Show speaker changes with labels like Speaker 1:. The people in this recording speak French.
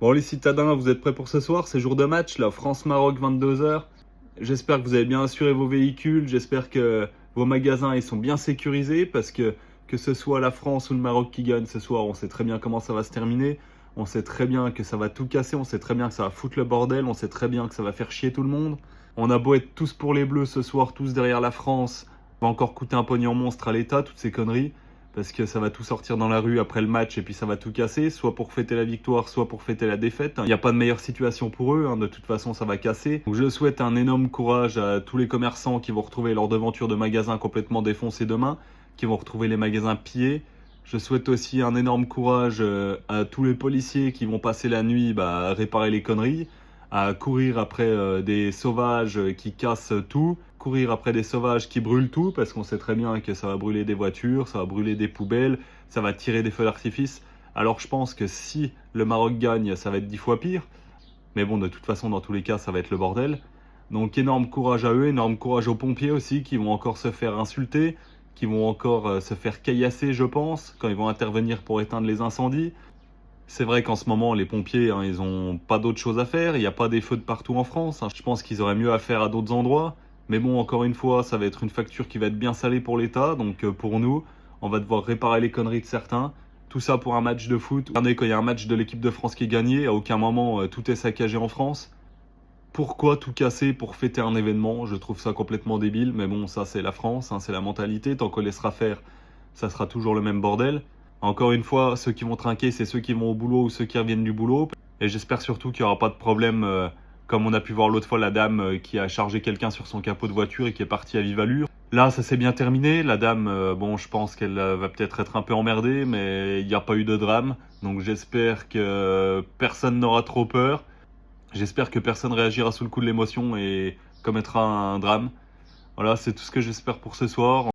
Speaker 1: Bon les citadins, vous êtes prêts pour ce soir? C'est jour de match, là, France-Maroc, 22h. J'espère que vous avez bien assuré vos véhicules, j'espère que vos magasins ils sont bien sécurisés parce que ce soit la France ou le Maroc qui gagne ce soir, on sait très bien comment ça va se terminer. On sait très bien que ça va tout casser, on sait très bien que ça va foutre le bordel, on sait très bien que ça va faire chier tout le monde. On a beau être tous pour les Bleus ce soir, tous derrière la France, va encore coûter un pognon monstre à l'État, toutes ces conneries, parce que ça va tout sortir dans la rue après le match et puis ça va tout casser, soit pour fêter la victoire, soit pour fêter la défaite. Il n'y a pas de meilleure situation pour eux, de toute façon ça va casser. Donc je souhaite un énorme courage à tous les commerçants qui vont retrouver leur devanture de magasins complètement défoncée demain, qui vont retrouver les magasins pillés. Je souhaite aussi un énorme courage à tous les policiers qui vont passer la nuit à réparer les conneries, à courir après des sauvages qui cassent tout, courir après des sauvages qui brûlent tout, parce qu'on sait très bien que ça va brûler des voitures, ça va brûler des poubelles, ça va tirer des feux d'artifice. Alors je pense que si le Maroc gagne, ça va être 10 fois pire. Mais bon, de toute façon, dans tous les cas, ça va être le bordel. Donc énorme courage à eux, énorme courage aux pompiers aussi, qui vont encore se faire insulter, qui vont encore se faire caillasser, je pense, quand ils vont intervenir pour éteindre les incendies. C'est vrai qu'en ce moment, les pompiers, ils ont pas d'autre chose à faire. Il n'y a pas des feux de partout en France. Je pense qu'ils auraient mieux à faire à d'autres endroits. Mais bon, encore une fois, ça va être une facture qui va être bien salée pour l'État. Donc pour nous, on va devoir réparer les conneries de certains. Tout ça pour un match de foot. Regardez, quand il y a un match de l'équipe de France qui est gagné, à aucun moment tout est saccagé en France. Pourquoi tout casser pour fêter un événement? Je trouve ça complètement débile. Mais bon, ça c'est la France, c'est la mentalité. Tant qu'on laissera faire, ça sera toujours le même bordel. Encore une fois, ceux qui vont trinquer, c'est ceux qui vont au boulot ou ceux qui reviennent du boulot. Et j'espère surtout qu'il n'y aura pas de problème, comme on a pu voir l'autre fois la dame qui a chargé quelqu'un sur son capot de voiture et qui est partie à vive allure. Là, ça s'est bien terminé. La dame, bon, je pense qu'elle va peut-être être un peu emmerdée, mais il n'y a pas eu de drame. Donc j'espère que personne n'aura trop peur. J'espère que personne réagira sous le coup de l'émotion et commettra un drame. Voilà, c'est tout ce que j'espère pour ce soir.